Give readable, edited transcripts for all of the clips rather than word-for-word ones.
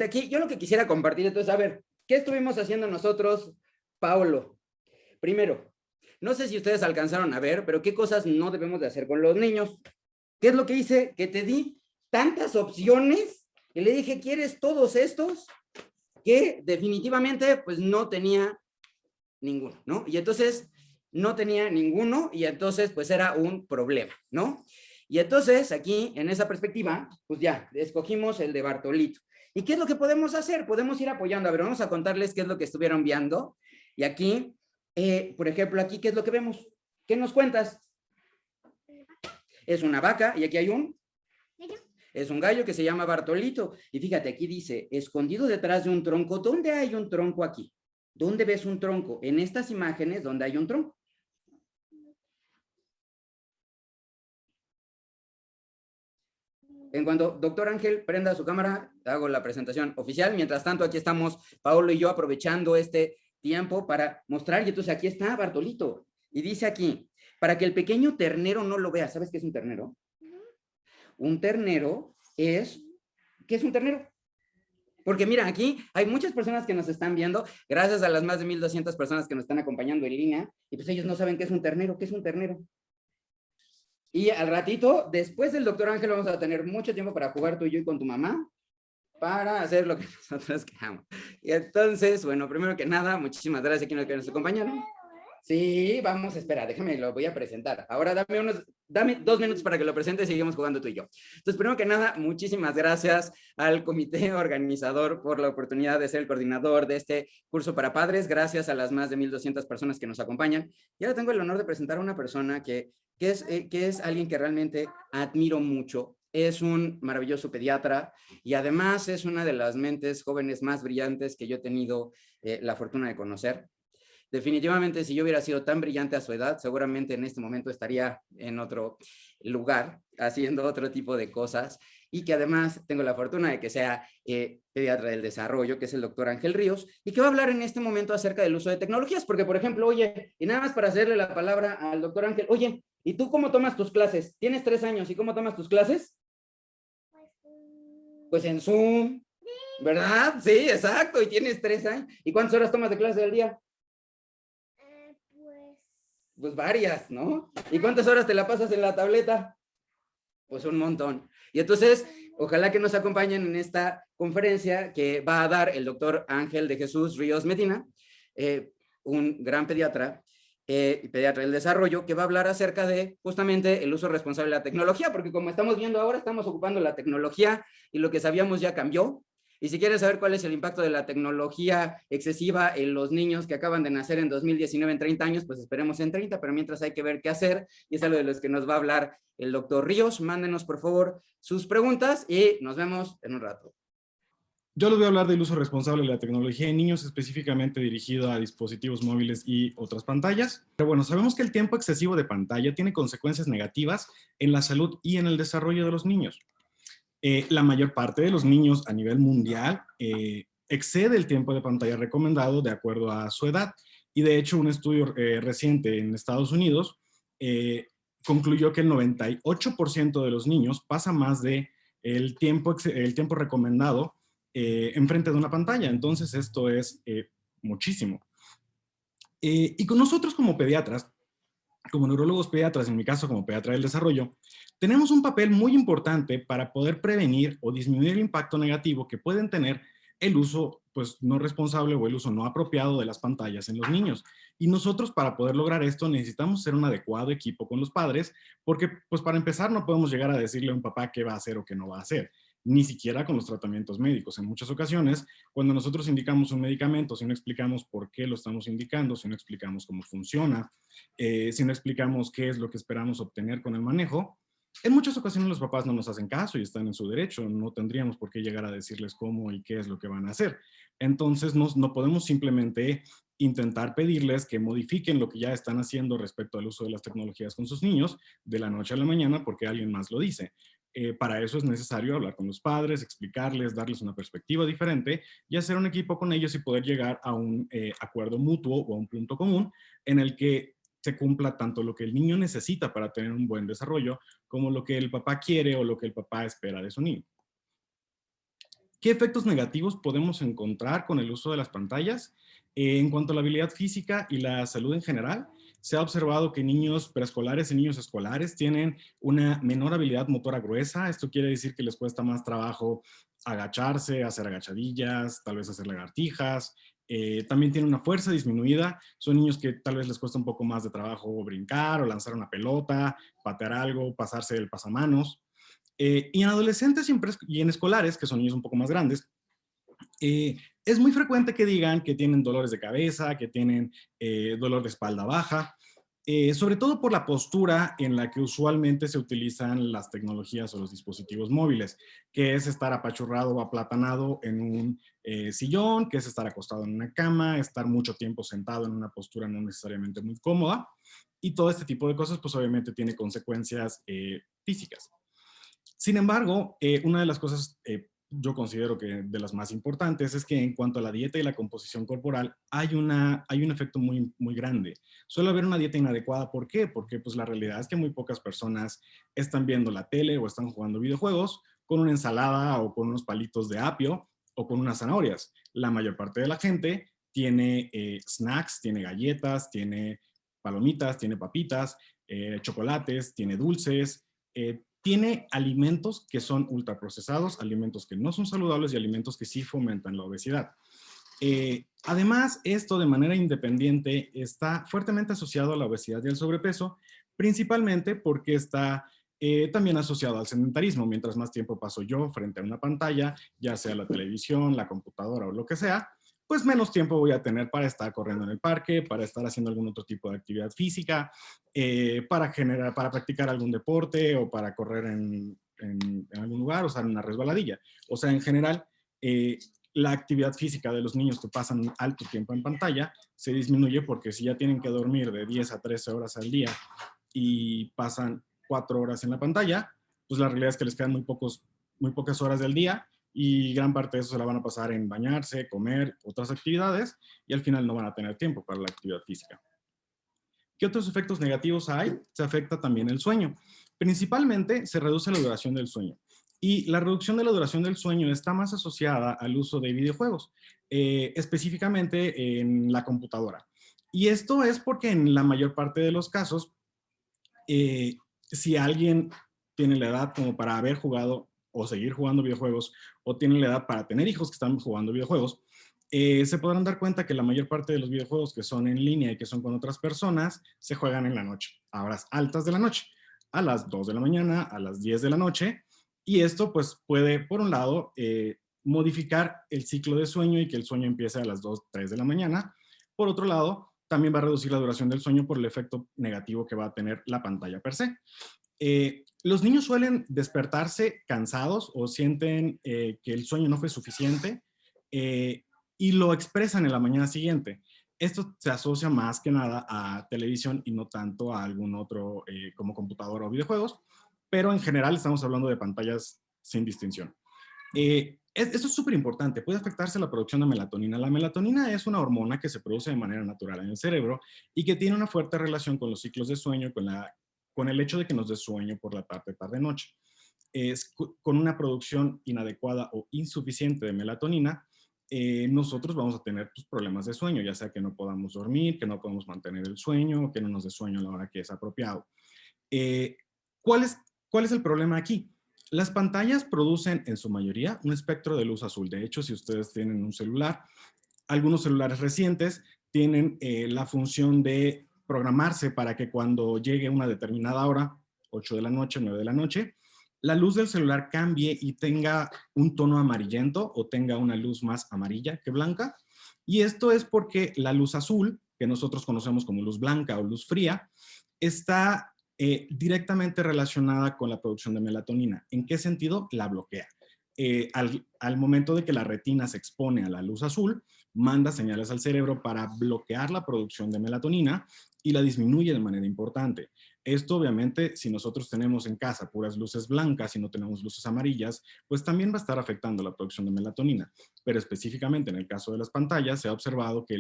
aquí yo lo que quisiera compartir, entonces, a ver, ¿qué estuvimos haciendo nosotros, Paulo? Primero, no sé si ustedes alcanzaron a ver, pero qué cosas no debemos de hacer con los niños. ¿Qué es lo que hice? Que te di tantas opciones y le dije, ¿quieres todos estos? Que definitivamente, pues no tenía ninguno, ¿no? Y entonces no tenía ninguno y entonces pues era un problema, ¿no? Y entonces aquí, en esa perspectiva, pues ya, escogimos el de Bartolito. ¿Y qué es lo que podemos hacer? Podemos ir apoyando. A ver, vamos a contarles qué es lo que estuvieron viendo. Y aquí, por ejemplo, aquí, ¿qué es lo que vemos? ¿Qué nos cuentas? Es una vaca y aquí hay un... Es un gallo que se llama Bartolito. Y fíjate, aquí dice, escondido detrás de un tronco. ¿Dónde hay un tronco aquí? ¿Dónde ves un tronco? En estas imágenes, ¿dónde hay un tronco? En cuanto doctor Ángel prenda su cámara, hago la presentación oficial. Mientras tanto, aquí estamos Paolo y yo aprovechando este tiempo para mostrar. Y entonces aquí está Bartolito. Y dice aquí, para que el pequeño ternero no lo vea. ¿Sabes qué es un ternero? Un ternero es... ¿Qué es un ternero? Porque mira, aquí hay muchas personas que nos están viendo, gracias a las más de 1,200 personas que nos están acompañando en línea, y pues ellos no saben qué es un ternero, qué es un ternero. Y al ratito, después del doctor Ángel, vamos a tener mucho tiempo para jugar tú y yo y con tu mamá, para hacer lo que nosotros queramos. Y entonces, bueno, primero que nada, muchísimas gracias a quienes nos acompañaron. Sí, vamos, espera, déjame, lo voy a presentar. Ahora dame 2 minutos para que lo presente y seguimos jugando tú y yo. Entonces, primero que nada, muchísimas gracias al comité organizador por la oportunidad de ser el coordinador de este curso para padres. Gracias a las más de 1,200 personas que nos acompañan. Y ahora tengo el honor de presentar a una persona que es alguien que realmente admiro mucho. Es un maravilloso pediatra y además es una de las mentes jóvenes más brillantes que yo he tenido la fortuna de conocer. Definitivamente, si yo hubiera sido tan brillante a su edad, seguramente en este momento estaría en otro lugar, haciendo otro tipo de cosas, y que además tengo la fortuna de que sea pediatra del desarrollo, que es el doctor Ángel Ríos, y que va a hablar en este momento acerca del uso de tecnologías, porque por ejemplo, oye, y nada más para hacerle la palabra al doctor Ángel, oye, ¿y tú cómo tomas tus clases? Tienes 3 años, ¿y cómo tomas tus clases? Pues en Zoom, ¿verdad? Sí, exacto, y tienes 3 años. ¿Y cuántas horas tomas de clase al día? Pues varias, ¿no? ¿Y cuántas horas te la pasas en la tableta? Pues un montón. Y entonces, ojalá que nos acompañen en esta conferencia que va a dar el doctor Ángel de Jesús Ríos Medina, un gran pediatra, pediatra del desarrollo, que va a hablar acerca de justamente el uso responsable de la tecnología, porque como estamos viendo ahora, estamos ocupando la tecnología y lo que sabíamos ya cambió. Y si quieres saber cuál es el impacto de la tecnología excesiva en los niños que acaban de nacer en 2019 en 30 años, pues esperemos en 30, pero mientras hay que ver qué hacer, y es algo de los que nos va a hablar el doctor Ríos. Mándenos por favor sus preguntas y nos vemos en un rato. Yo les voy a hablar del uso responsable de la tecnología en niños, específicamente dirigido a dispositivos móviles y otras pantallas. Pero bueno, sabemos que el tiempo excesivo de pantalla tiene consecuencias negativas en la salud y en el desarrollo de los niños. La mayor parte de los niños a nivel mundial excede el tiempo de pantalla recomendado de acuerdo a su edad. Y de hecho, un estudio reciente en Estados Unidos concluyó que el 98% de los niños pasa más de el tiempo recomendado enfrente de una pantalla. Entonces, esto es muchísimo. Y con nosotros como pediatras, como neurólogos pediatras, en mi caso como pediatra del desarrollo, tenemos un papel muy importante para poder prevenir o disminuir el impacto negativo que pueden tener el uso pues, no responsable o el uso no apropiado de las pantallas en los niños. Y nosotros para poder lograr esto necesitamos ser un adecuado equipo con los padres, porque pues para empezar no podemos llegar a decirle a un papá qué va a hacer o qué no va a hacer, ni siquiera con los tratamientos médicos. En muchas ocasiones, cuando nosotros indicamos un medicamento, si no explicamos por qué lo estamos indicando, si no explicamos cómo funciona, si no explicamos qué es lo que esperamos obtener con el manejo, en muchas ocasiones los papás no nos hacen caso y están en su derecho. No tendríamos por qué llegar a decirles cómo y qué es lo que van a hacer. Entonces no podemos simplemente intentar pedirles que modifiquen lo que ya están haciendo respecto al uso de las tecnologías con sus niños de la noche a la mañana porque alguien más lo dice. Para eso es necesario hablar con los padres, explicarles, darles una perspectiva diferente y hacer un equipo con ellos y poder llegar a un acuerdo mutuo o a un punto común en el que se cumpla tanto lo que el niño necesita para tener un buen desarrollo como lo que el papá quiere o lo que el papá espera de su niño. ¿Qué efectos negativos podemos encontrar con el uso de las pantallas? En cuanto a la habilidad física y la salud en general, se ha observado que niños preescolares y niños escolares tienen una menor habilidad motora gruesa. Esto quiere decir que les cuesta más trabajo agacharse, hacer agachadillas, tal vez hacer lagartijas. También tienen una fuerza disminuida. Son niños que tal vez les cuesta un poco más de trabajo brincar o lanzar una pelota, patear algo, pasarse el pasamanos. Y en adolescentes y en escolares, que son niños un poco más grandes, es muy frecuente que digan que tienen dolores de cabeza, que tienen dolor de espalda baja, sobre todo por la postura en la que usualmente se utilizan las tecnologías o los dispositivos móviles, que es estar apachurrado o aplatanado en un sillón, que es estar acostado en una cama, estar mucho tiempo sentado en una postura no necesariamente muy cómoda, y todo este tipo de cosas pues obviamente tiene consecuencias físicas. Sin embargo, una de las cosas yo considero que de las más importantes es que en cuanto a la dieta y la composición corporal hay un efecto muy grande. Suele haber una dieta inadecuada. ¿Por qué? Porque pues la realidad es que muy pocas personas están viendo la tele o están jugando videojuegos con una ensalada o con unos palitos de apio o con unas zanahorias. La mayor parte de la gente tiene snacks, tiene galletas, tiene palomitas, tiene papitas, chocolates, tiene dulces, tiene alimentos que son ultraprocesados, alimentos que no son saludables y alimentos que sí fomentan la obesidad. Además, esto de manera independiente está fuertemente asociado a la obesidad y al sobrepeso, principalmente porque está también asociado al sedentarismo. Mientras más tiempo paso yo frente a una pantalla, ya sea la televisión, la computadora o lo que sea, pues menos tiempo voy a tener para estar corriendo en el parque, para estar haciendo algún otro tipo de actividad física, para practicar algún deporte o para correr en algún lugar, o sea, en una resbaladilla. O sea, en general, la actividad física de los niños que pasan alto tiempo en pantalla se disminuye porque si ya tienen que dormir de 10 a 13 horas al día y pasan 4 horas en la pantalla, pues la realidad es que les quedan muy pocas horas del día y gran parte de eso se la van a pasar en bañarse, comer, otras actividades y al final no van a tener tiempo para la actividad física. ¿Qué otros efectos negativos hay? Se afecta también el sueño. Principalmente se reduce la duración del sueño. Y la reducción de la duración del sueño está más asociada al uso de videojuegos, específicamente en la computadora. Y esto es porque en la mayor parte de los casos, si alguien tiene la edad como para haber jugado o seguir jugando videojuegos, o tiene la edad para tener hijos que están jugando videojuegos, se podrán dar cuenta que la mayor parte de los videojuegos que son en línea y que son con otras personas se juegan en la noche, a horas altas de la noche, a las 2 de la mañana, a las 10 de la noche, y esto pues puede, por un lado, modificar el ciclo de sueño y que el sueño empiece a las 2, 3 de la mañana. Por otro lado, también va a reducir la duración del sueño por el efecto negativo que va a tener la pantalla per se. Los niños suelen despertarse cansados o sienten que el sueño no fue suficiente y lo expresan en la mañana siguiente. Esto se asocia más que nada a televisión y no tanto a algún otro como computadora o videojuegos, pero en general estamos hablando de pantallas sin distinción. Esto es súper importante, puede afectarse la producción de melatonina. La melatonina es una hormona que se produce de manera natural en el cerebro y que tiene una fuerte relación con los ciclos de sueño, con el hecho de que nos dé sueño por la tarde, tarde-noche. Con una producción inadecuada o insuficiente de melatonina, nosotros vamos a tener problemas de sueño, ya sea que no podamos dormir, que no podamos mantener el sueño, que no nos dé sueño a la hora que es apropiado. Eh, ¿cuál es el problema aquí? Las pantallas producen en su mayoría un espectro de luz azul. De hecho, si ustedes tienen un celular, algunos celulares recientes tienen la función de programarse para que cuando llegue una determinada hora, 8 de la noche, 9 de la noche, la luz del celular cambie y tenga un tono amarillento o tenga una luz más amarilla que blanca. Y esto es porque la luz azul, que nosotros conocemos como luz blanca o luz fría, está directamente relacionada con la producción de melatonina. ¿En qué sentido? La bloquea. Al momento de que la retina se expone a la luz azul, manda señales al cerebro para bloquear la producción de melatonina y la disminuye de manera importante. Esto obviamente, si nosotros tenemos en casa puras luces blancas y no tenemos luces amarillas, pues también va a estar afectando la producción de melatonina. Pero específicamente en el caso de las pantallas, se ha observado que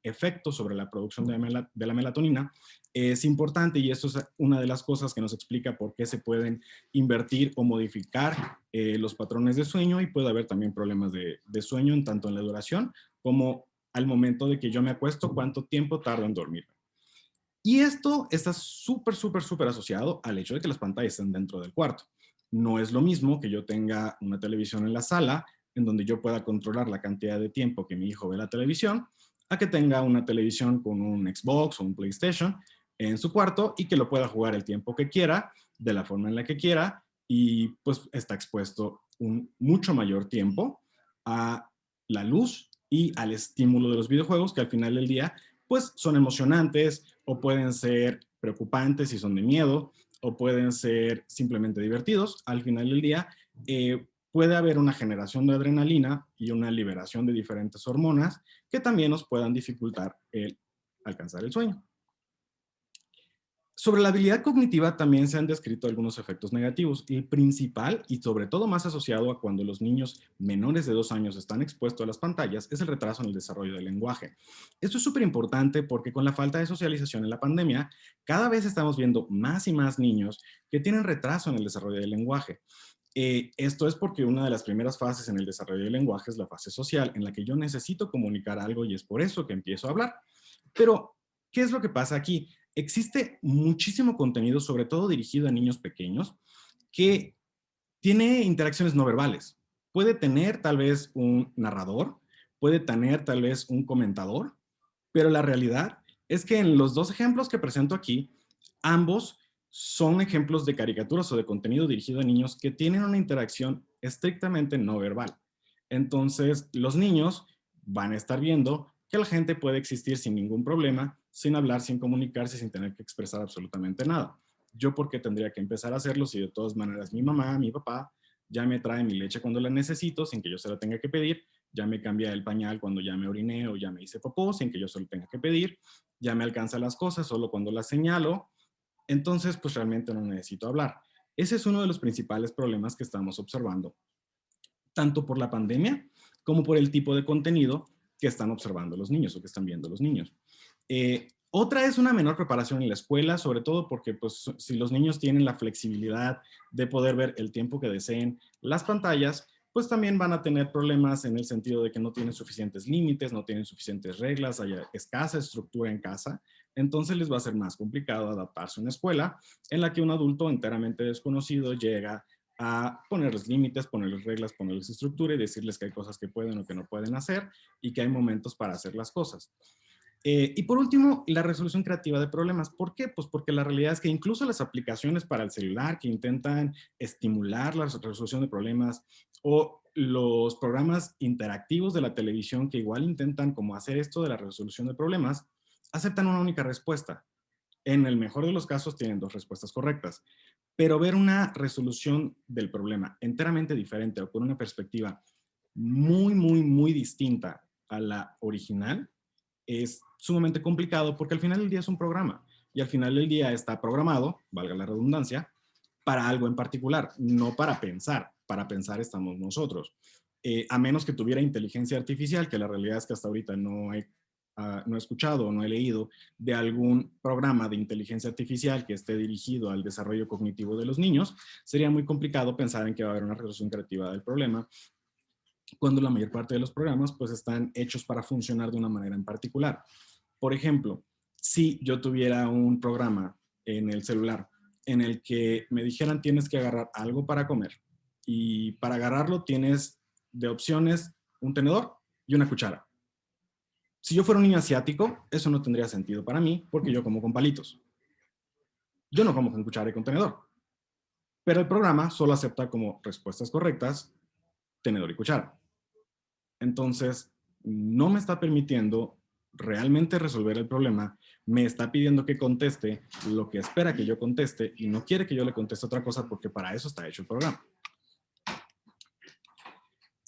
efecto sobre la producción de la melatonina es importante, y eso es una de las cosas que nos explica por qué se pueden invertir o modificar los patrones de sueño, y puede haber también problemas de sueño, en tanto en la duración como al momento de que yo me acuesto, cuánto tiempo tardo en dormir. Y esto está súper, súper, súper asociado al hecho de que las pantallas estén dentro del cuarto. No es lo mismo que yo tenga una televisión en la sala, en donde yo pueda controlar la cantidad de tiempo que mi hijo ve la televisión, a que tenga una televisión con un Xbox o un PlayStation en su cuarto y que lo pueda jugar el tiempo que quiera, de la forma en la que quiera, y pues está expuesto un mucho mayor tiempo a la luz y al estímulo de los videojuegos, que al final del día pues son emocionantes, o pueden ser preocupantes si son de miedo, o pueden ser simplemente divertidos. Al final del día, puede haber una generación de adrenalina y una liberación de diferentes hormonas que también nos puedan dificultar el alcanzar el sueño. Sobre la habilidad cognitiva también se han descrito algunos efectos negativos. El principal, y sobre todo más asociado a cuando los niños menores de 2 años están expuestos a las pantallas, es el retraso en el desarrollo del lenguaje. Esto es súper importante porque con la falta de socialización en la pandemia, cada vez estamos viendo más y más niños que tienen retraso en el desarrollo del lenguaje. Esto es porque una de las primeras fases en el desarrollo del lenguaje es la fase social, en la que yo necesito comunicar algo, y es por eso que empiezo a hablar. Pero, ¿qué es lo que pasa aquí? Existe muchísimo contenido, sobre todo dirigido a niños pequeños, que tiene interacciones no verbales. Puede tener tal vez un narrador, puede tener tal vez un comentador, pero la realidad es que en los 2 ejemplos que presento aquí, ambos son ejemplos de caricaturas o de contenido dirigido a niños que tienen una interacción estrictamente no verbal. Entonces, los niños van a estar viendo que la gente puede existir sin ningún problema, sin hablar, sin comunicarse, sin tener que expresar absolutamente nada. ¿Yo por qué tendría que empezar a hacerlo si de todas maneras mi mamá, mi papá, ya me trae mi leche cuando la necesito sin que yo se la tenga que pedir? Ya me cambia el pañal cuando ya me oriné o ya me hice popó sin que yo se lo tenga que pedir, ya me alcanza las cosas solo cuando las señalo. Entonces, pues realmente no necesito hablar. Ese es uno de los principales problemas que estamos observando, tanto por la pandemia como por el tipo de contenido que están observando los niños o que están viendo los niños. Otra es una menor preparación en la escuela, sobre todo porque pues, si los niños tienen la flexibilidad de poder ver el tiempo que deseen las pantallas, pues también van a tener problemas en el sentido de que no tienen suficientes límites, no tienen suficientes reglas, hay escasa estructura en casa. Entonces les va a ser más complicado adaptarse a una escuela en la que un adulto enteramente desconocido llega a ponerles límites, ponerles reglas, ponerles estructura y decirles que hay cosas que pueden o que no pueden hacer, y que hay momentos para hacer las cosas. Y por último, la resolución creativa de problemas. ¿Por qué? Pues porque la realidad es que incluso las aplicaciones para el celular que intentan estimular la resolución de problemas, o los programas interactivos de la televisión que igual intentan como hacer esto de la resolución de problemas, aceptan una única respuesta. En el mejor de los casos tienen 2 respuestas correctas, pero ver una resolución del problema enteramente diferente o con una perspectiva muy, muy, muy distinta a la original es sumamente complicado, porque al final del día es un programa, y al final del día está programado, valga la redundancia, para algo en particular, no para pensar. Para pensar estamos nosotros. A menos que tuviera inteligencia artificial, que la realidad es que hasta ahorita no he escuchado o no he leído de algún programa de inteligencia artificial que esté dirigido al desarrollo cognitivo de los niños, sería muy complicado pensar en que va a haber una resolución creativa del problema, cuando la mayor parte de los programas pues están hechos para funcionar de una manera en particular. Por ejemplo, si yo tuviera un programa en el celular en el que me dijeran tienes que agarrar algo para comer, y para agarrarlo tienes de opciones un tenedor y una cuchara. Si yo fuera un niño asiático, eso no tendría sentido para mí, porque yo como con palitos. Yo no como con cuchara y con tenedor. Pero el programa solo acepta como respuestas correctas tenedor y cuchara. Entonces, no me está permitiendo realmente resolver el problema, me está pidiendo que conteste lo que espera que yo conteste, y no quiere que yo le conteste otra cosa, porque para eso está hecho el programa.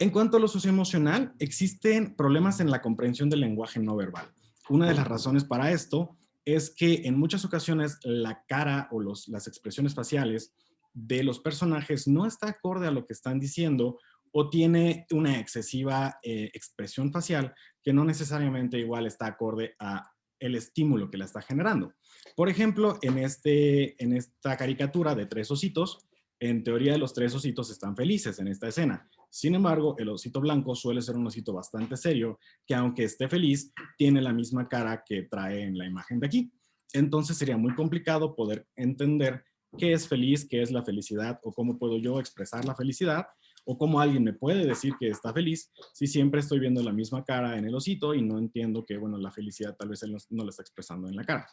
En cuanto a lo socioemocional, existen problemas en la comprensión del lenguaje no verbal. Una de las razones para esto es que en muchas ocasiones la cara o las expresiones faciales de los personajes no está acorde a lo que están diciendo, o tiene una excesiva expresión facial que no necesariamente igual está acorde a el estímulo que la está generando. Por ejemplo, en esta caricatura de 3 ositos, en teoría los 3 ositos están felices en esta escena. Sin embargo, el osito blanco suele ser un osito bastante serio, que aunque esté feliz, tiene la misma cara que trae en la imagen de aquí. Entonces sería muy complicado poder entender qué es feliz, qué es la felicidad, o cómo puedo yo expresar la felicidad, o cómo alguien me puede decir que está feliz si siempre estoy viendo la misma cara en el osito y no entiendo que, bueno, la felicidad tal vez él no la está expresando en la cara.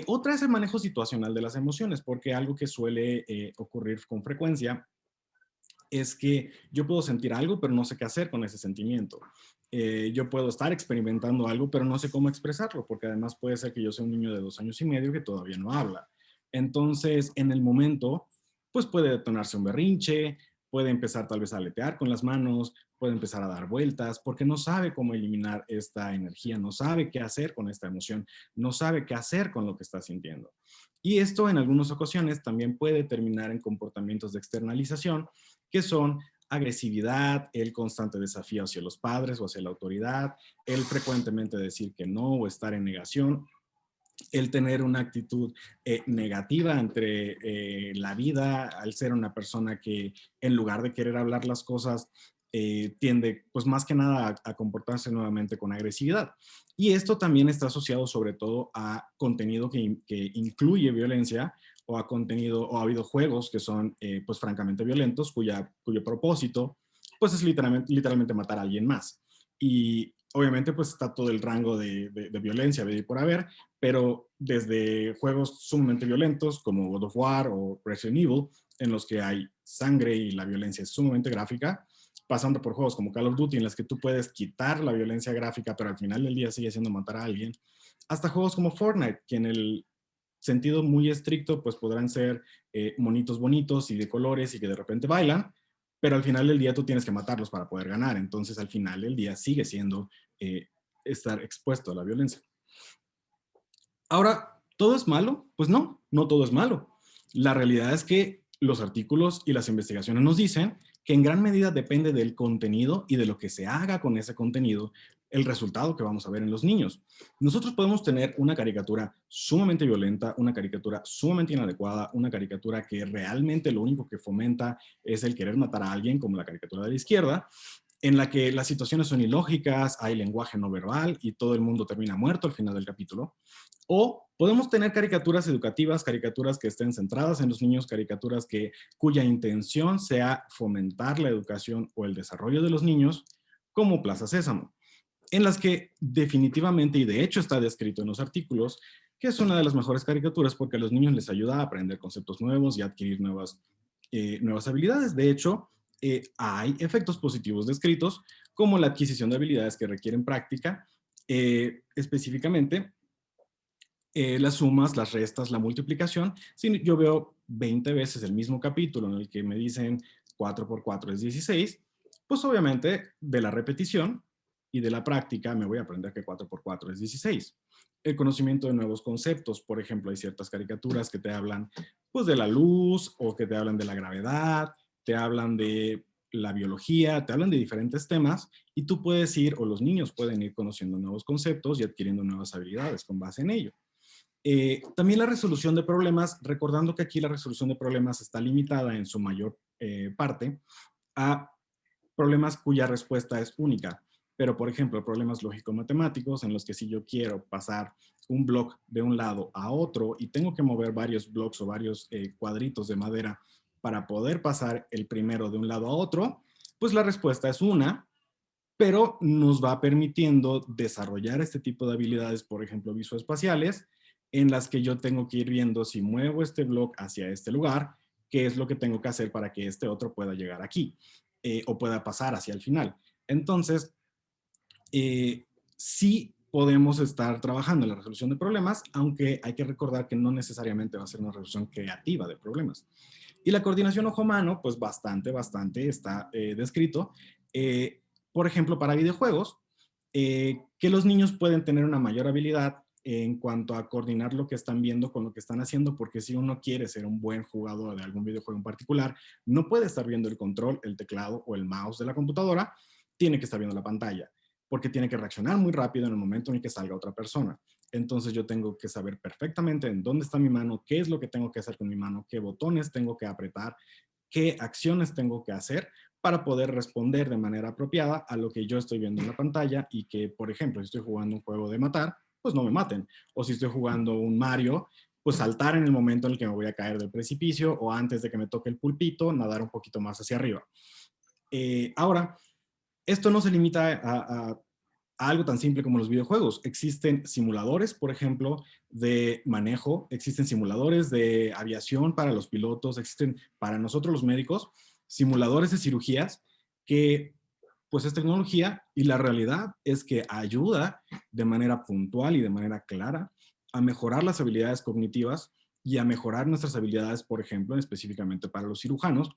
Otra es el manejo situacional de las emociones, porque algo que suele ocurrir con frecuencia es que yo puedo sentir algo, pero no sé qué hacer con ese sentimiento. Yo puedo estar experimentando algo, pero no sé cómo expresarlo, porque además puede ser que yo sea un niño de 2 años y medio que todavía no habla. Entonces, en el momento, pues puede detonarse un berrinche, puede empezar tal vez a aletear con las manos, puede empezar a dar vueltas, porque no sabe cómo eliminar esta energía, no sabe qué hacer con esta emoción, no sabe qué hacer con lo que está sintiendo. Y esto en algunas ocasiones también puede terminar en comportamientos de externalización, que son agresividad, el constante desafío hacia los padres o hacia la autoridad, el frecuentemente decir que no o estar en negación, el tener una actitud negativa entre la vida, al ser una persona que en lugar de querer hablar las cosas, tiende pues más que nada a comportarse nuevamente con agresividad. Y esto también está asociado sobre todo a contenido que incluye violencia o a contenido o a videojuegos que son pues francamente violentos, cuyo propósito pues es literalmente matar a alguien más. Y obviamente pues está todo el rango de violencia de por haber, pero desde juegos sumamente violentos como God of War o Resident Evil, en los que hay sangre y la violencia es sumamente gráfica, pasando por juegos como Call of Duty en los que tú puedes quitar la violencia gráfica, pero al final del día sigue siendo matar a alguien, hasta juegos como Fortnite, que en el sentido muy estricto pues podrán ser monitos bonitos y de colores y que de repente bailan, pero al final del día tú tienes que matarlos para poder ganar, entonces al final del día sigue siendo estar expuesto a la violencia. Ahora, ¿todo es malo? Pues no, no todo es malo. La realidad es que los artículos y las investigaciones nos dicen que en gran medida depende del contenido y de lo que se haga con ese contenido, el resultado que vamos a ver en los niños. Nosotros podemos tener una caricatura sumamente violenta, una caricatura sumamente inadecuada, una caricatura que realmente lo único que fomenta es el querer matar a alguien, como la caricatura de la izquierda, en la que las situaciones son ilógicas, hay lenguaje no verbal y todo el mundo termina muerto al final del capítulo. O podemos tener caricaturas educativas, caricaturas que estén centradas en los niños, caricaturas cuya intención sea fomentar la educación o el desarrollo de los niños, como Plaza Sésamo, en las que definitivamente, y de hecho está descrito en los artículos, que es una de las mejores caricaturas porque a los niños les ayuda a aprender conceptos nuevos y a adquirir nuevas habilidades. De hecho, hay efectos positivos descritos, como la adquisición de habilidades que requieren práctica, específicamente las sumas, las restas, la multiplicación. Si yo veo 20 veces el mismo capítulo en el que me dicen 4 por 4 es 16, pues obviamente de la repetición y de la práctica me voy a aprender que 4 por 4 es 16. El conocimiento de nuevos conceptos, por ejemplo, hay ciertas caricaturas que te hablan pues de la luz o que te hablan de la gravedad, te hablan de la biología, te hablan de diferentes temas y tú puedes ir, o los niños pueden ir conociendo nuevos conceptos y adquiriendo nuevas habilidades con base en ello. También la resolución de problemas, recordando que aquí la resolución de problemas está limitada en su mayor parte a problemas cuya respuesta es única. Pero, por ejemplo, problemas lógico-matemáticos en los que si yo quiero pasar un bloque de un lado a otro y tengo que mover varios blocks o varios cuadritos de madera para poder pasar el primero de un lado a otro, pues la respuesta es una, pero nos va permitiendo desarrollar este tipo de habilidades, por ejemplo, visoespaciales, en las que yo tengo que ir viendo si muevo este bloque hacia este lugar, qué es lo que tengo que hacer para que este otro pueda llegar aquí o pueda pasar hacia el final. Entonces, sí podemos estar trabajando en la resolución de problemas, aunque hay que recordar que no necesariamente va a ser una resolución creativa de problemas. Y la coordinación ojo-mano, pues bastante está descrito. Por ejemplo, para videojuegos, que los niños pueden tener una mayor habilidad en cuanto a coordinar lo que están viendo con lo que están haciendo, porque si uno quiere ser un buen jugador de algún videojuego en particular, no puede estar viendo el control, el teclado o el mouse de la computadora, tiene que estar viendo la pantalla, porque tiene que reaccionar muy rápido en el momento en el que salga otra persona. Entonces yo tengo que saber perfectamente en dónde está mi mano, qué es lo que tengo que hacer con mi mano, qué botones tengo que apretar, qué acciones tengo que hacer para poder responder de manera apropiada a lo que yo estoy viendo en la pantalla y que, por ejemplo, si estoy jugando un juego de matar, pues no me maten. O si estoy jugando un Mario, pues saltar en el momento en el que me voy a caer del precipicio o antes de que me toque el pulpito, nadar un poquito más hacia arriba. Ahora, esto no se limita a algo tan simple como los videojuegos. Existen simuladores, por ejemplo, de manejo, existen simuladores de aviación para los pilotos, existen para nosotros los médicos simuladores de cirugías que pues es tecnología y la realidad es que ayuda de manera puntual y de manera clara a mejorar las habilidades cognitivas y a mejorar nuestras habilidades, por ejemplo, específicamente para los cirujanos.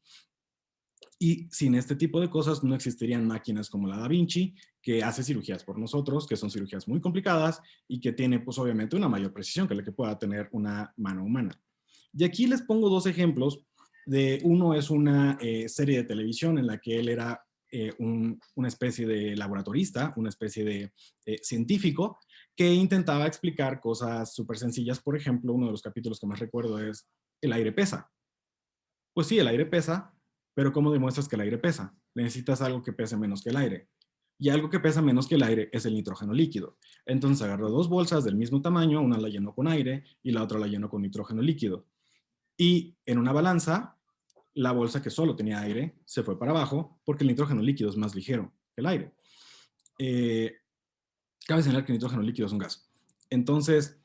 Y sin este tipo de cosas no existirían máquinas como la Da Vinci, que hace cirugías por nosotros, que son cirugías muy complicadas y que tiene pues obviamente una mayor precisión que la que pueda tener una mano humana. Y aquí les pongo dos ejemplos. Uno es una serie de televisión en la que él era una especie de laboratorista, una especie de científico que intentaba explicar cosas súper sencillas. Por ejemplo, uno de los capítulos que más recuerdo es el aire pesa. Pues sí, el aire pesa, pero ¿cómo demuestras que el aire pesa? Necesitas algo que pese menos que el aire. Y algo que pesa menos que el aire es el nitrógeno líquido. Entonces agarró dos bolsas del mismo tamaño, una la llenó con aire y la otra la llenó con nitrógeno líquido. Y en una balanza, la bolsa que solo tenía aire se fue para abajo porque el nitrógeno líquido es más ligero que el aire. Eh, Cabe señalar que el nitrógeno líquido es un gas. Entonces,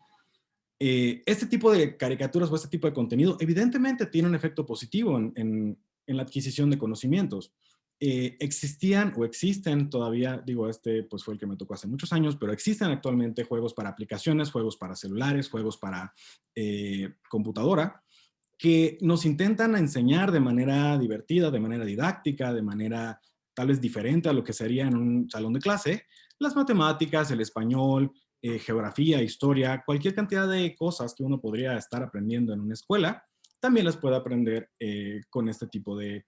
este tipo de caricaturas o este tipo de contenido evidentemente tiene un efecto positivo en la adquisición de conocimientos. Existían o existen todavía, digo, este pues fue el que me tocó hace muchos años, pero existen actualmente juegos para aplicaciones, juegos para celulares, juegos para computadora, que nos intentan enseñar de manera divertida, de manera didáctica, de manera tal vez diferente a lo que sería en un salón de clase, las matemáticas, el español, geografía, historia, cualquier cantidad de cosas que uno podría estar aprendiendo en una escuela, también las puede aprender con este tipo de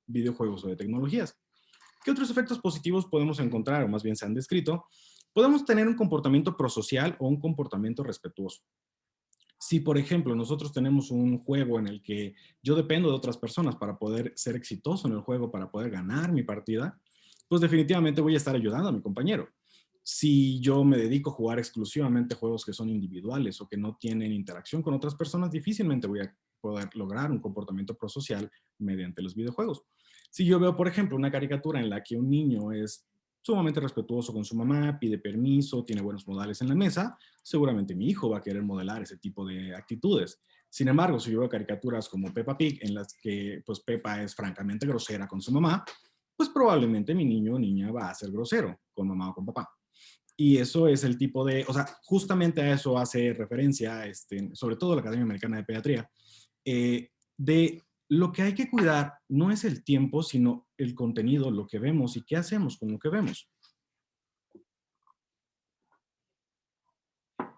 videojuegos o de tecnologías. ¿Qué otros efectos positivos podemos encontrar, o más bien se han descrito? Podemos tener un comportamiento prosocial o un comportamiento respetuoso. Si, por ejemplo, nosotros tenemos un juego en el que yo dependo de otras personas para poder ser exitoso en el juego, para poder ganar mi partida, pues definitivamente voy a estar ayudando a mi compañero. Si yo me dedico a jugar exclusivamente juegos que son individuales o que no tienen interacción con otras personas, difícilmente voy a poder lograr un comportamiento prosocial mediante los videojuegos. Si yo veo, por ejemplo, una caricatura en la que un niño es sumamente respetuoso con su mamá, pide permiso, tiene buenos modales en la mesa, seguramente mi hijo va a querer modelar ese tipo de actitudes. Sin embargo, si yo veo caricaturas como Peppa Pig, en las que pues Peppa es francamente grosera con su mamá, pues probablemente mi niño o niña va a ser grosero con mamá o con papá. Y eso es el tipo de, o sea, justamente a eso hace referencia, sobre todo la Academia Americana de Pediatría, de lo que hay que cuidar no es el tiempo, sino el contenido, lo que vemos y qué hacemos con lo que vemos.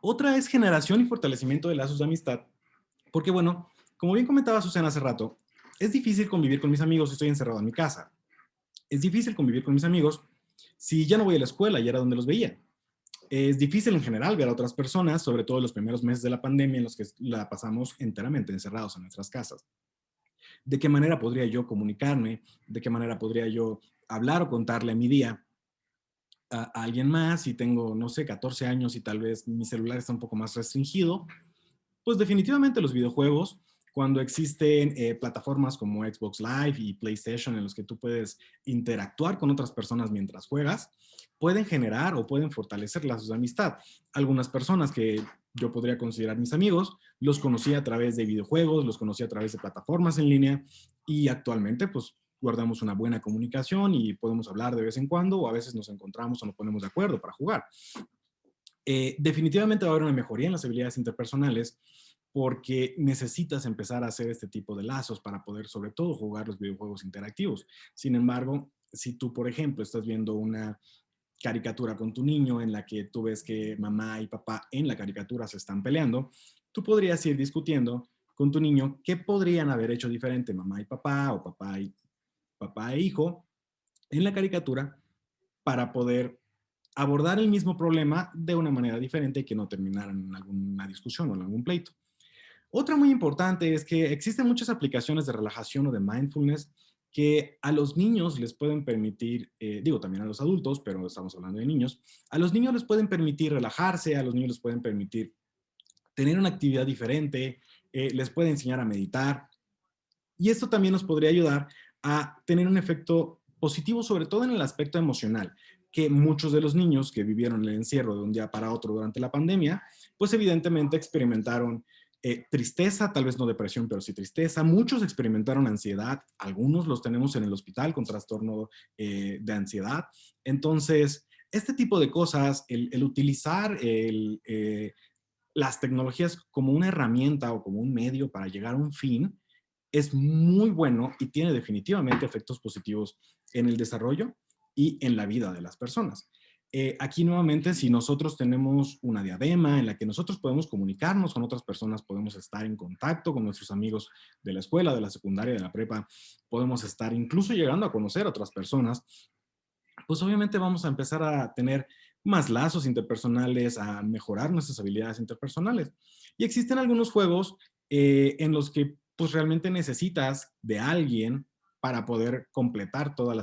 Otra es generación y fortalecimiento de lazos de amistad, porque bueno, como bien comentaba Susana hace rato, es difícil convivir con mis amigos si estoy encerrado en mi casa. Es difícil convivir con mis amigos si ya no voy a la escuela y era donde los veía. Es difícil en general ver a otras personas, sobre todo en los primeros meses de la pandemia en los que la pasamos enteramente encerrados en nuestras casas. ¿De qué manera podría yo comunicarme? ¿De qué manera podría yo hablar o contarle mi día a alguien más si tengo, no sé, 14 años y tal vez mi celular está un poco más restringido? Pues definitivamente los videojuegos, cuando existen plataformas como Xbox Live y PlayStation en los que tú puedes interactuar con otras personas mientras juegas, pueden generar o pueden fortalecer lazos de amistad. Algunas personas que yo podría considerar mis amigos, los conocí a través de videojuegos, los conocí a través de plataformas en línea y actualmente pues guardamos una buena comunicación y podemos hablar de vez en cuando o a veces nos encontramos o nos ponemos de acuerdo para jugar. Definitivamente va a haber una mejoría en las habilidades interpersonales porque necesitas empezar a hacer este tipo de lazos para poder sobre todo jugar los videojuegos interactivos. Sin embargo, si tú, por ejemplo, estás viendo una caricatura con tu niño en la que tú ves que mamá y papá en la caricatura se están peleando, tú podrías ir discutiendo con tu niño qué podrían haber hecho diferente mamá y papá o papá e hijo en la caricatura para poder abordar el mismo problema de una manera diferente y que no terminaran en alguna discusión o en algún pleito. Otra muy importante es que existen muchas aplicaciones de relajación o de mindfulness que a los niños les pueden permitir, digo también a los adultos, pero estamos hablando de niños, a los niños les pueden permitir relajarse, a los niños les pueden permitir tener una actividad diferente, les puede enseñar a meditar, y esto también nos podría ayudar a tener un efecto positivo, sobre todo en el aspecto emocional, que muchos de los niños que vivieron el encierro de un día para otro durante la pandemia, pues evidentemente experimentaron tristeza, tal vez no depresión, pero sí tristeza. Muchos experimentaron ansiedad, algunos los tenemos en el hospital con trastorno de ansiedad. Entonces, este tipo de cosas, el utilizar las tecnologías como una herramienta o como un medio para llegar a un fin, es muy bueno y tiene definitivamente efectos positivos en el desarrollo y en la vida de las personas. Aquí nuevamente, si nosotros tenemos una diadema en la que nosotros podemos comunicarnos con otras personas, podemos estar en contacto con nuestros amigos de la escuela, de la secundaria, de la prepa, podemos estar incluso llegando a conocer a otras personas, pues obviamente vamos a empezar a tener más lazos interpersonales, a mejorar nuestras habilidades interpersonales. Y existen algunos juegos en los que pues realmente necesitas de alguien para poder completar todas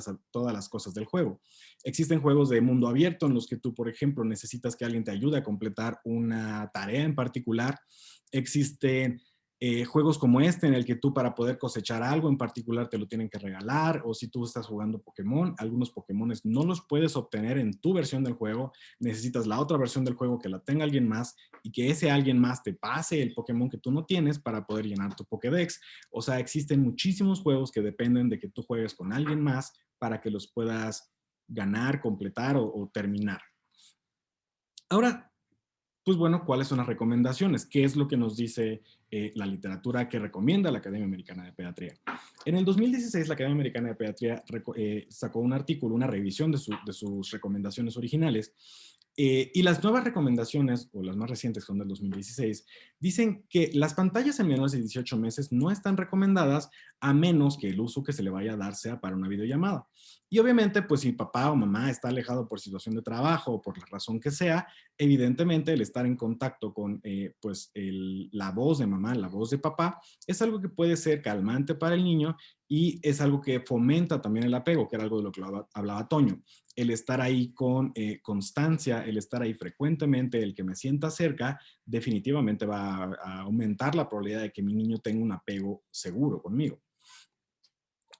las cosas del juego. Existen juegos de mundo abierto en los que tú, por ejemplo, necesitas que alguien te ayude a completar una tarea en particular. Existen juegos como este en el que tú para poder cosechar algo en particular te lo tienen que regalar, o si tú estás jugando Pokémon, algunos Pokémones no los puedes obtener en tu versión del juego, necesitas la otra versión del juego que la tenga alguien más y que ese alguien más te pase el Pokémon que tú no tienes para poder llenar tu Pokédex. O sea, existen muchísimos juegos que dependen de que tú juegues con alguien más para que los puedas ganar, completar o terminar. Ahora, pues bueno, ¿cuáles son las recomendaciones? ¿Qué es lo que nos dice la literatura que recomienda la Academia Americana de Pediatría? En el 2016, la Academia Americana de Pediatría sacó un artículo, una revisión de sus recomendaciones originales, y las nuevas recomendaciones, o las más recientes, son del 2016, dicen que las pantallas en menores de 18 meses no están recomendadas a menos que el uso que se le vaya a dar sea para una videollamada. Y obviamente, pues si papá o mamá está alejado por situación de trabajo o por la razón que sea, evidentemente el estar en contacto con pues la voz de mamá, la voz de papá, es algo que puede ser calmante para el niño y es algo que fomenta también el apego, que era algo de lo que hablaba Toño. El estar ahí con constancia, el estar ahí frecuentemente, el que me sienta cerca, definitivamente va a aumentar la probabilidad de que mi niño tenga un apego seguro conmigo.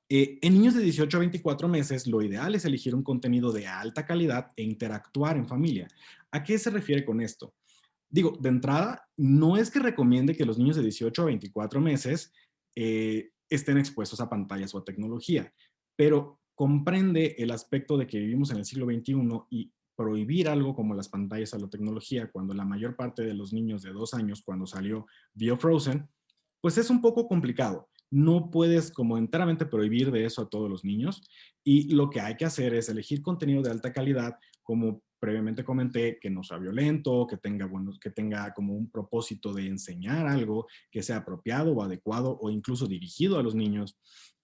En niños de 18 a 24 meses, lo ideal es elegir un contenido de alta calidad e interactuar en familia. ¿A qué se refiere con esto? Digo, de entrada, no es que recomiende que los niños de 18 a 24 meses estén expuestos a pantallas o a tecnología, pero comprende el aspecto de que vivimos en el siglo XXI y prohibir algo como las pantallas o la tecnología cuando la mayor parte de los niños de 2 años, cuando salió vio Frozen, pues es un poco complicado. No puedes como enteramente prohibir de eso a todos los niños y lo que hay que hacer es elegir contenido de alta calidad, como previamente comenté, que no sea violento, que tenga como un propósito de enseñar algo, que sea apropiado o adecuado o incluso dirigido a los niños,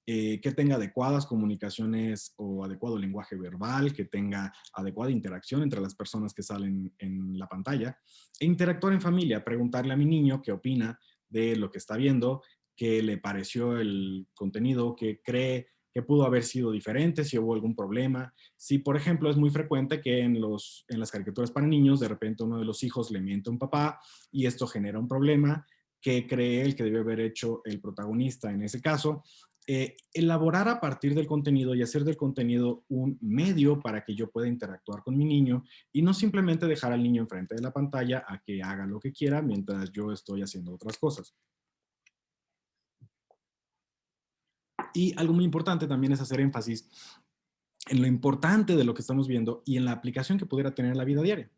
que tenga adecuadas comunicaciones o adecuado lenguaje verbal, que tenga adecuada interacción entre las personas que salen en la pantalla, e interactuar en familia, preguntarle a mi niño qué opina de lo que está viendo, qué le pareció el contenido, qué cree que pudo haber sido diferente, si hubo algún problema. Si, por ejemplo, es muy frecuente que en las caricaturas para niños, de repente uno de los hijos le miente a un papá y esto genera un problema, ¿qué cree él que debe haber hecho el protagonista en ese caso? Elaborar a partir del contenido y hacer del contenido un medio para que yo pueda interactuar con mi niño y no simplemente dejar al niño enfrente de la pantalla a que haga lo que quiera mientras yo estoy haciendo otras cosas. Y algo muy importante también es hacer énfasis en lo importante de lo que estamos viendo y en la aplicación que pudiera tener en la vida diaria.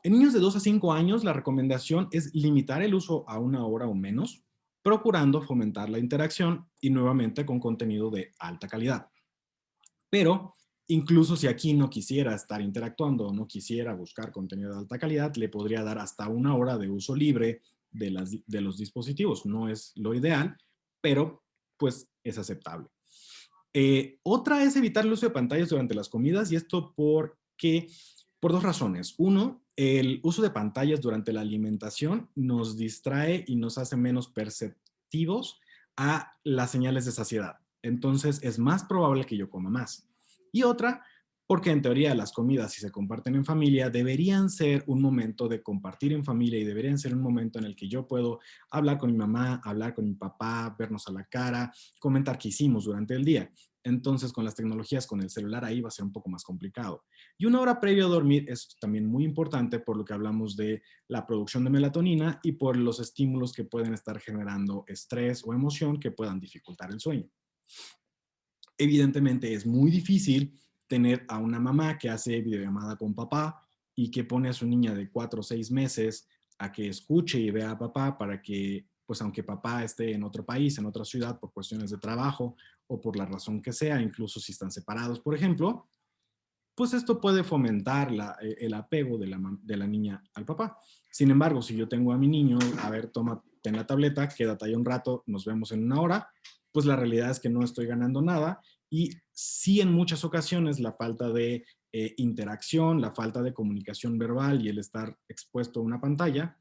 En niños de 2 a 5 años, la recomendación es limitar el uso a 1 hora o menos, procurando fomentar la interacción y nuevamente con contenido de alta calidad. Pero Incluso si aquí no quisiera estar interactuando o no quisiera buscar contenido de alta calidad, le podría dar hasta 1 hora de uso libre de los dispositivos. No es lo ideal, pero pues es aceptable. Otra es evitar el uso de pantallas durante las comidas y esto por dos razones. Uno, el uso de pantallas durante la alimentación nos distrae y nos hace menos perceptivos a las señales de saciedad. Entonces es más probable que yo coma más. Y otra, porque en teoría las comidas, si se comparten en familia, deberían ser un momento de compartir en familia y deberían ser un momento en el que yo puedo hablar con mi mamá, hablar con mi papá, vernos a la cara, comentar qué hicimos durante el día. Entonces, con las tecnologías, con el celular ahí va a ser un poco más complicado. Y 1 hora previo a dormir es también muy importante por lo que hablamos de la producción de melatonina y por los estímulos que pueden estar generando estrés o emoción que puedan dificultar el sueño. Evidentemente es muy difícil tener a una mamá que hace videollamada con papá y que pone a su niña de 4 o 6 meses a que escuche y vea a papá para que, pues aunque papá esté en otro país, en otra ciudad por cuestiones de trabajo o por la razón que sea, incluso si están separados, por ejemplo, pues esto puede fomentar el apego de la niña al papá. Sin embargo, si yo tengo a mi niño, a ver, toma, ten la tableta, quédate ahí un rato, nos vemos en 1 hora, pues la realidad es que no estoy ganando nada y sí en muchas ocasiones la falta de interacción, la falta de comunicación verbal y el estar expuesto a una pantalla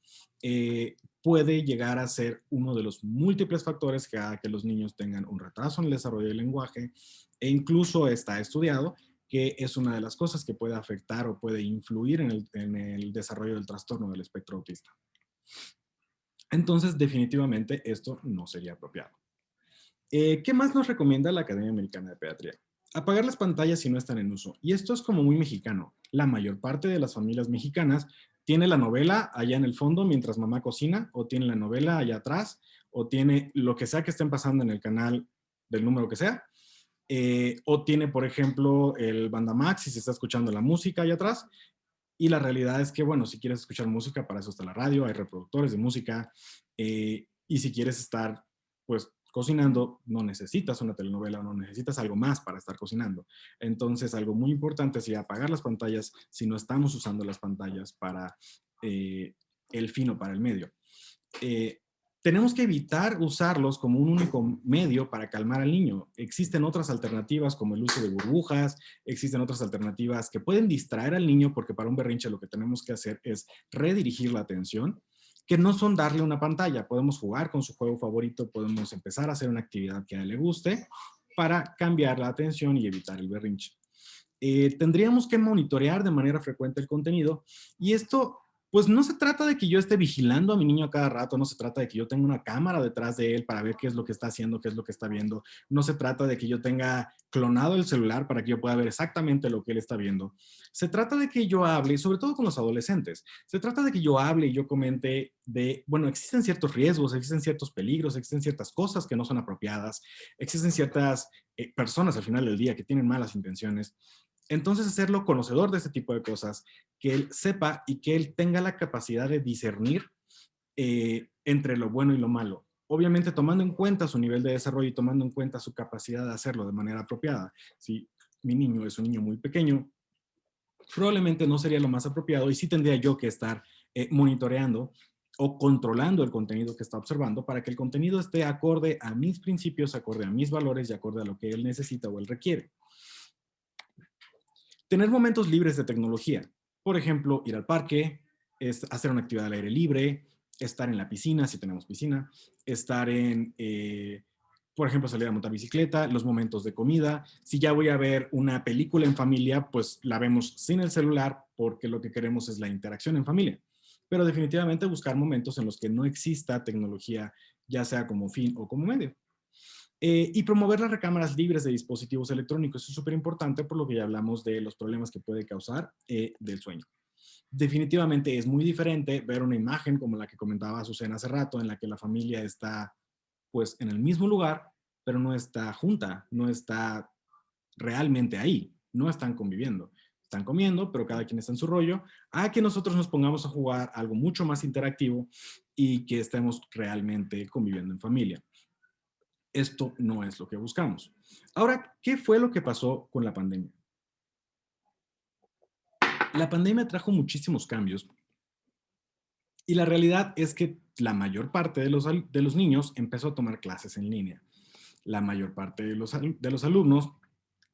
puede llegar a ser uno de los múltiples factores que haga que los niños tengan un retraso en el desarrollo del lenguaje e incluso está estudiado que es una de las cosas que puede afectar o puede influir en el desarrollo del trastorno del espectro autista. Entonces, definitivamente, esto no sería apropiado. ¿Qué más nos recomienda la Academia Americana de Pediatría? Apagar las pantallas si no están en uso. Y esto es como muy mexicano. La mayor parte de las familias mexicanas tiene la novela allá en el fondo mientras mamá cocina, o tiene la novela allá atrás, o tiene lo que sea que estén pasando en el canal del número que sea, o tiene, por ejemplo, el Bandamax si se está escuchando la música allá atrás. Y la realidad es que, bueno, si quieres escuchar música, para eso está la radio, hay reproductores de música. Y si quieres estar, pues, cocinando, no necesitas una telenovela, no necesitas algo más para estar cocinando. Entonces, algo muy importante sería apagar las pantallas si no estamos usando las pantallas para el fin o para el medio. Eh, Tenemos que evitar usarlos como un único medio para calmar al niño. Existen otras alternativas como el uso de burbujas, existen otras alternativas que pueden distraer al niño porque para un berrinche lo que tenemos que hacer es redirigir la atención, que no son darle una pantalla. Podemos jugar con su juego favorito, podemos empezar a hacer una actividad que a él le guste para cambiar la atención y evitar el berrinche. Tendríamos que monitorear de manera frecuente el contenido y esto pues no se trata de que yo esté vigilando a mi niño a cada rato, no se trata de que yo tenga una cámara detrás de él para ver qué es lo que está haciendo, qué es lo que está viendo, no se trata de que yo tenga clonado el celular para que yo pueda ver exactamente lo que él está viendo. Se trata de que yo hable, sobre todo con los adolescentes, se trata de que yo hable y yo comente de, bueno, existen ciertos riesgos, existen ciertos peligros, existen ciertas cosas que no son apropiadas, existen ciertas personas al final del día que tienen malas intenciones. Entonces, hacerlo conocedor de este tipo de cosas, que él sepa y que él tenga la capacidad de discernir entre lo bueno y lo malo. Obviamente tomando en cuenta su nivel de desarrollo y tomando en cuenta su capacidad de hacerlo de manera apropiada. Si mi niño es un niño muy pequeño, probablemente no sería lo más apropiado y sí tendría yo que estar monitoreando o controlando el contenido que está observando para que el contenido esté acorde a mis principios, acorde a mis valores y acorde a lo que él necesita o él requiere. Tener momentos libres de tecnología. Por ejemplo, ir al parque, hacer una actividad al aire libre, estar en la piscina, si tenemos piscina, estar por ejemplo, salir a montar bicicleta, los momentos de comida. Si ya voy a ver una película en familia, pues la vemos sin el celular porque lo que queremos es la interacción en familia. Pero definitivamente buscar momentos en los que no exista tecnología, ya sea como fin o como medio. Y promover las recámaras libres de dispositivos electrónicos. Eso es súper importante por lo que ya hablamos de los problemas que puede causar del sueño. Definitivamente es muy diferente ver una imagen como la que comentaba Azucena hace rato, en la que la familia está pues en el mismo lugar, pero no está junta, no está realmente ahí, no están conviviendo. Están comiendo, pero cada quien está en su rollo, a que nosotros nos pongamos a jugar algo mucho más interactivo y que estemos realmente conviviendo en familia. Esto no es lo que buscamos. Ahora, ¿qué fue lo que pasó con la pandemia? La pandemia trajo muchísimos cambios y la realidad es que la mayor parte de los niños empezó a tomar clases en línea. La mayor parte de los alumnos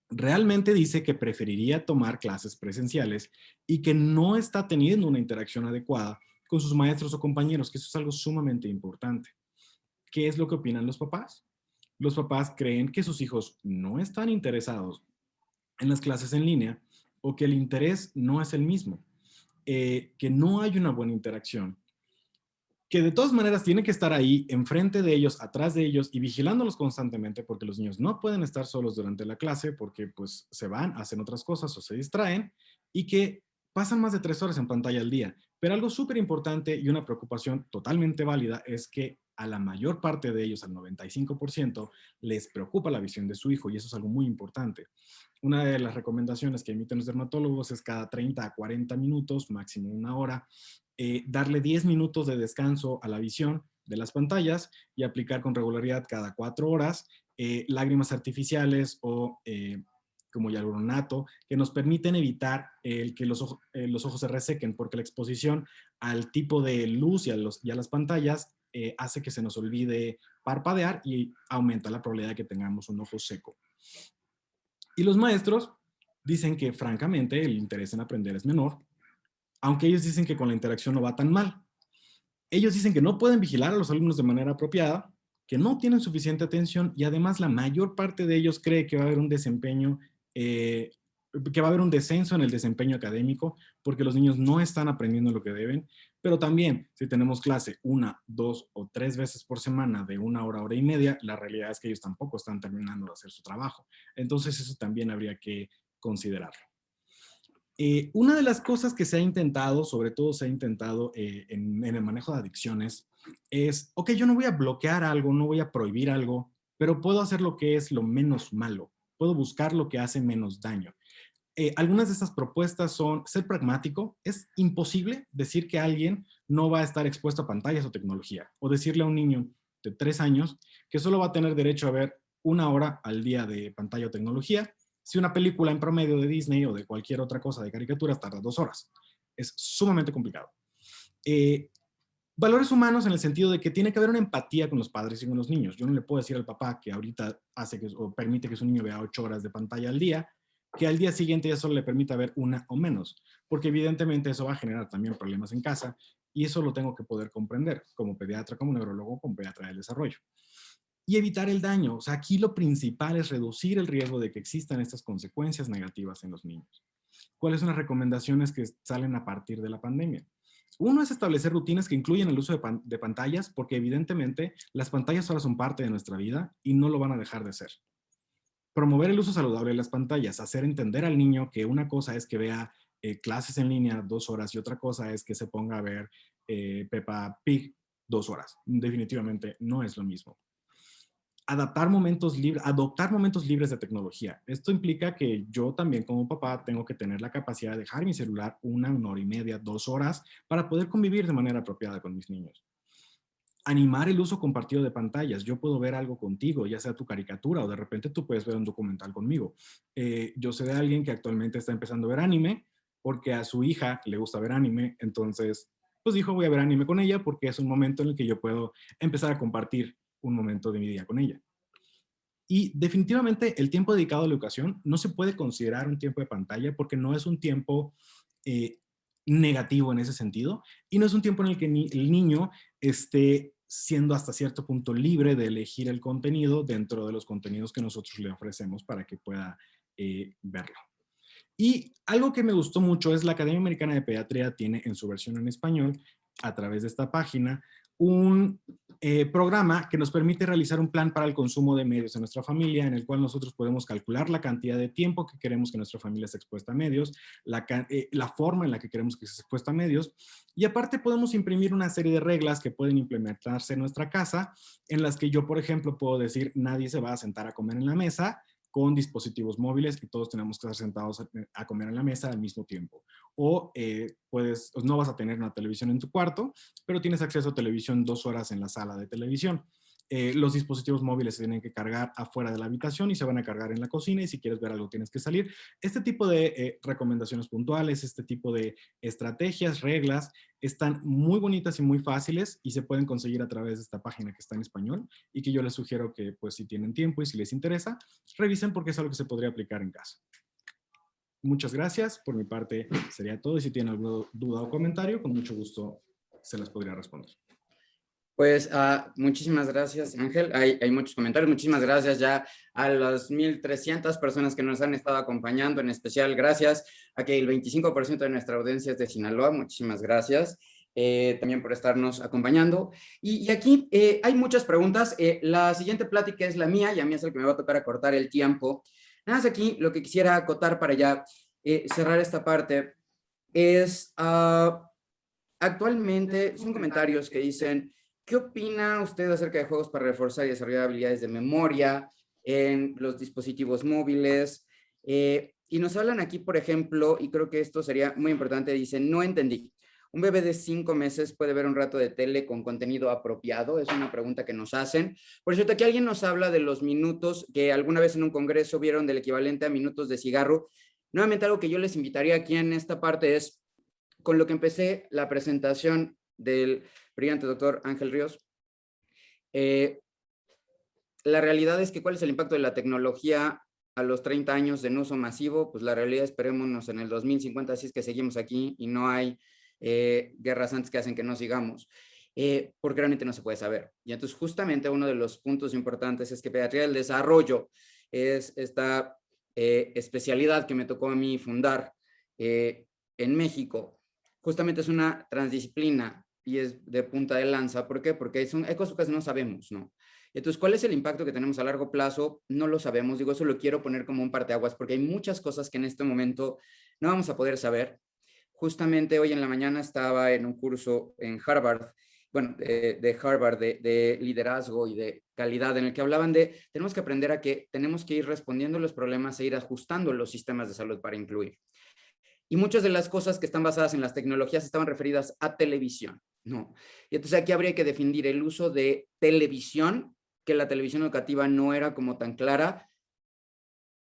realmente dice que preferiría tomar clases presenciales y que no está teniendo una interacción adecuada con sus maestros o compañeros, que eso es algo sumamente importante. ¿Qué es lo que opinan los papás? Los papás creen que sus hijos no están interesados en las clases en línea o que el interés no es el mismo, que no hay una buena interacción, que de todas maneras tiene que estar ahí, enfrente de ellos, atrás de ellos y vigilándolos constantemente porque los niños no pueden estar solos durante la clase porque pues se van, hacen otras cosas o se distraen y que pasan más de 3 horas en pantalla al día. Pero algo súper importante y una preocupación totalmente válida es que a la mayor parte de ellos, al 95%, les preocupa la visión de su hijo y eso es algo muy importante. Una de las recomendaciones que emiten los dermatólogos es cada 30 a 40 minutos, máximo una hora, darle 10 minutos de descanso a la visión de las pantallas y aplicar con regularidad cada 4 horas lágrimas artificiales o como hialuronato que nos permiten evitar que los ojos se resequen porque la exposición al tipo de luz y a las pantallas hace que se nos olvide parpadear y aumenta la probabilidad de que tengamos un ojo seco. Y los maestros dicen que francamente el interés en aprender es menor, aunque ellos dicen que con la interacción no va tan mal. Ellos dicen que no pueden vigilar a los alumnos de manera apropiada, que no tienen suficiente atención y además la mayor parte de ellos cree que va a haber un desempeño, que va a haber un descenso en el desempeño académico porque los niños no están aprendiendo lo que deben, pero también si tenemos clase 1, 2 o 3 veces por semana de 1 hora, hora y media, la realidad es que ellos tampoco están terminando de hacer su trabajo. Entonces eso también habría que considerarlo. Una de las cosas que se ha intentado, sobre todo se ha intentado en el manejo de adicciones, es, ok, yo no voy a bloquear algo, no voy a prohibir algo, pero puedo hacer lo que es lo menos malo, puedo buscar lo que hace menos daño. Algunas de estas propuestas son ser pragmático. Es imposible decir que alguien no va a estar expuesto a pantallas o tecnología, o decirle a un niño de 3 años que solo va a tener derecho a ver 1 hora al día de pantalla o tecnología, si una película en promedio de Disney o de cualquier otra cosa de caricaturas tarda 2 horas. Es sumamente complicado. Eh, Valores humanos en el sentido de que tiene que haber una empatía con los padres y con los niños. Yo no le puedo decir al papá que ahorita hace que, o permite que su niño vea 8 horas de pantalla al día, que al día siguiente ya solo le permita ver 1 o menos, porque evidentemente eso va a generar también problemas en casa y eso lo tengo que poder comprender como pediatra, como neurólogo, como pediatra del desarrollo. Y evitar el daño. O sea, aquí lo principal es reducir el riesgo de que existan estas consecuencias negativas en los niños. ¿Cuáles son las recomendaciones que salen a partir de la pandemia? Uno es establecer rutinas que incluyen el uso de pantallas, porque evidentemente las pantallas ahora son parte de nuestra vida y no lo van a dejar de ser. Promover el uso saludable de las pantallas, hacer entender al niño que una cosa es que vea clases en línea 2 horas y otra cosa es que se ponga a ver Peppa Pig 2 horas. Definitivamente no es lo mismo. Adoptar momentos libres de tecnología. Esto implica que yo también como papá tengo que tener la capacidad de dejar mi celular 1 hora y media, 2 horas para poder convivir de manera apropiada con mis niños. Animar el uso compartido de pantallas. Yo puedo ver algo contigo, ya sea tu caricatura o de repente tú puedes ver un documental conmigo. Yo sé de alguien que actualmente está empezando a ver anime porque a su hija le gusta ver anime, entonces pues dijo voy a ver anime con ella porque es un momento en el que yo puedo empezar a compartir un momento de mi día con ella. Y definitivamente el tiempo dedicado a la educación no se puede considerar un tiempo de pantalla porque no es un tiempo eh, negativo en ese sentido y no es un tiempo en el que el niño esté siendo hasta cierto punto libre de elegir el contenido dentro de los contenidos que nosotros le ofrecemos para que pueda verlo. Y algo que me gustó mucho es la Academia Americana de Pediatría tiene en su versión en español, a través de esta página, un programa que nos permite realizar un plan para el consumo de medios en nuestra familia, en el cual nosotros podemos calcular la cantidad de tiempo que queremos que nuestra familia esté expuesta a medios, la forma en la que queremos que esté expuesta a medios, y aparte podemos imprimir una serie de reglas que pueden implementarse en nuestra casa, en las que yo, por ejemplo, puedo decir, nadie se va a sentar a comer en la mesa, con dispositivos móviles y todos tenemos que estar sentados a comer en la mesa al mismo tiempo. O no vas a tener una televisión en tu cuarto, pero tienes acceso a televisión 2 horas en la sala de televisión. Los dispositivos móviles se tienen que cargar afuera de la habitación y se van a cargar en la cocina, y si quieres ver algo tienes que salir. Este tipo de recomendaciones puntuales, este tipo de estrategias, reglas, están muy bonitas y muy fáciles y se pueden conseguir a través de esta página que está en español y que yo les sugiero que, pues, si tienen tiempo y si les interesa, revisen porque es algo que se podría aplicar en casa. Muchas gracias. Por mi parte sería todo, y si tienen alguna duda o comentario, con mucho gusto se las podría responder. Pues muchísimas gracias, Ángel. Hay muchos comentarios. Muchísimas gracias ya a las 1,300 personas que nos han estado acompañando. En especial, gracias a que el 25% de nuestra audiencia es de Sinaloa. Muchísimas gracias también por estarnos acompañando. Y aquí hay muchas preguntas. La siguiente plática es la mía y a mí es el que me va a tocar acortar el tiempo. Nada más aquí lo que quisiera acotar para ya cerrar esta parte es actualmente son comentarios que dicen: ¿qué opina usted acerca de juegos para reforzar y desarrollar habilidades de memoria en los dispositivos móviles? Y nos hablan aquí, por ejemplo, y creo que esto sería muy importante, dicen: no entendí. ¿Un bebé de 5 meses puede ver un rato de tele con contenido apropiado? Es una pregunta que nos hacen. Por cierto, aquí alguien nos habla de los minutos que alguna vez en un congreso vieron del equivalente a minutos de cigarro. Nuevamente, algo que yo les invitaría aquí en esta parte es, con lo que empecé la presentación del brillante doctor Ángel Ríos, la realidad es que ¿cuál es el impacto de la tecnología a los 30 años de uso masivo? Pues la realidad, esperémonos en el 2050, así es que seguimos aquí y no hay guerras antes que hacen que no sigamos, porque realmente no se puede saber. Y entonces justamente uno de los puntos importantes es que pediatría del desarrollo es esta especialidad que me tocó a mí fundar en México. Justamente es una transdisciplina y es de punta de lanza. ¿Por qué? Porque hay cosas que no sabemos, ¿no? Entonces, ¿cuál es el impacto que tenemos a largo plazo? No lo sabemos. Digo, eso lo quiero poner como un parteaguas porque hay muchas cosas que en este momento no vamos a poder saber. Justamente hoy en la mañana estaba en un curso en Harvard, bueno, de Harvard, de liderazgo y de calidad, en el que hablaban de, tenemos que aprender a que tenemos que ir respondiendo a los problemas e ir ajustando los sistemas de salud para incluir. Y muchas de las cosas que están basadas en las tecnologías estaban referidas a televisión, ¿no? Y entonces aquí habría que definir el uso de televisión, que la televisión educativa no era como tan clara,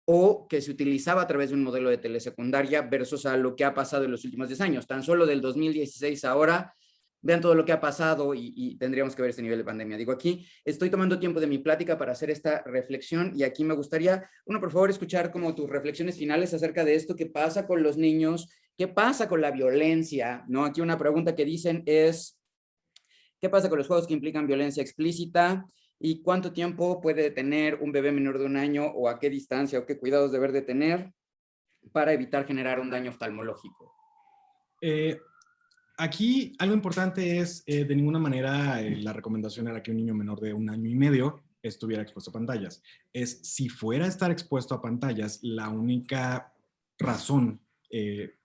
o que se utilizaba a través de un modelo de telesecundaria versus a lo que ha pasado en los últimos 10 años. Tan solo del 2016 ahora, vean todo lo que ha pasado y tendríamos que ver este nivel de pandemia. Digo, aquí estoy tomando tiempo de mi plática para hacer esta reflexión y aquí me gustaría, por favor, escuchar como tus reflexiones finales acerca de esto, qué pasa con los niños, qué pasa con la violencia, ¿no? Aquí una pregunta que dicen es, ¿qué pasa con los juegos que implican violencia explícita? ¿Y cuánto tiempo puede tener un bebé menor de 1 año o a qué distancia o qué cuidados deber de tener para evitar generar un daño oftalmológico? Aquí algo importante es, de ninguna manera la recomendación era que un niño menor de 1 año y medio estuviera expuesto a pantallas. Si fuera a estar expuesto a pantallas, la única razón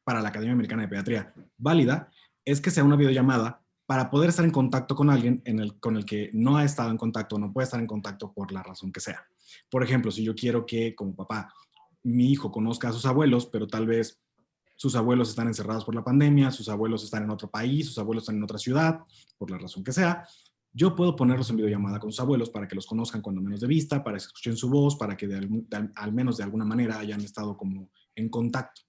para la Academia Americana de Pediatría válida es que sea una videollamada para poder estar en contacto con alguien con el que no ha estado en contacto, no puede estar en contacto por la razón que sea. Por ejemplo, si yo quiero que, como papá, mi hijo conozca a sus abuelos, pero tal vez sus abuelos están encerrados por la pandemia, sus abuelos están en otro país, sus abuelos están en otra ciudad, por la razón que sea, yo puedo ponerlos en videollamada con sus abuelos para que los conozcan cuando menos de vista, para que escuchen su voz, para que al menos de alguna manera hayan estado como en contacto.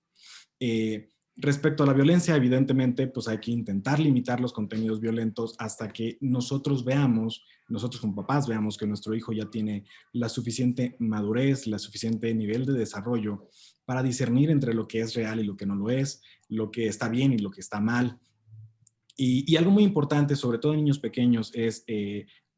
Respecto a la violencia, evidentemente, pues hay que intentar limitar los contenidos violentos hasta que nosotros como papás veamos que nuestro hijo ya tiene la suficiente madurez, la suficiente nivel de desarrollo para discernir entre lo que es real y lo que no lo es, lo que está bien y lo que está mal. Y algo muy importante, sobre todo en niños pequeños, es,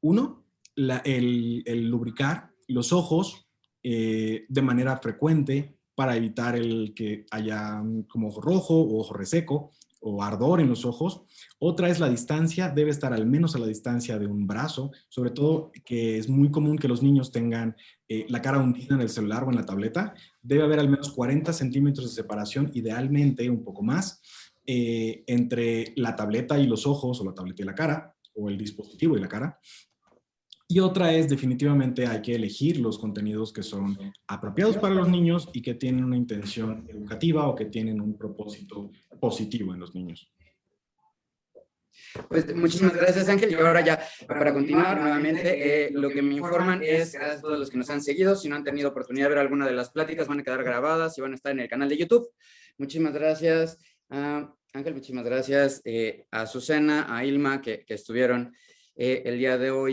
uno, el lubricar los ojos de manera frecuente para evitar el que haya como ojo rojo o ojo reseco o ardor en los ojos. Otra es la distancia, debe estar al menos a la distancia de un brazo, sobre todo que es muy común que los niños tengan la cara hundida en el celular o en la tableta. Debe haber al menos 40 centímetros de separación, idealmente un poco más, entre la tableta y los ojos, o la tableta y la cara, o el dispositivo y la cara. Y otra es, definitivamente hay que elegir los contenidos que son apropiados para los niños y que tienen una intención educativa o que tienen un propósito positivo en los niños. Pues muchísimas gracias, Ángel. Y ahora ya, para continuar nuevamente, lo que me informan es, gracias a todos los que nos han seguido, si no han tenido oportunidad de ver alguna de las pláticas, van a quedar grabadas y van a estar en el canal de YouTube. Muchísimas gracias, Ángel, muchísimas gracias a Azucena, a Ilma, que estuvieron el día de hoy.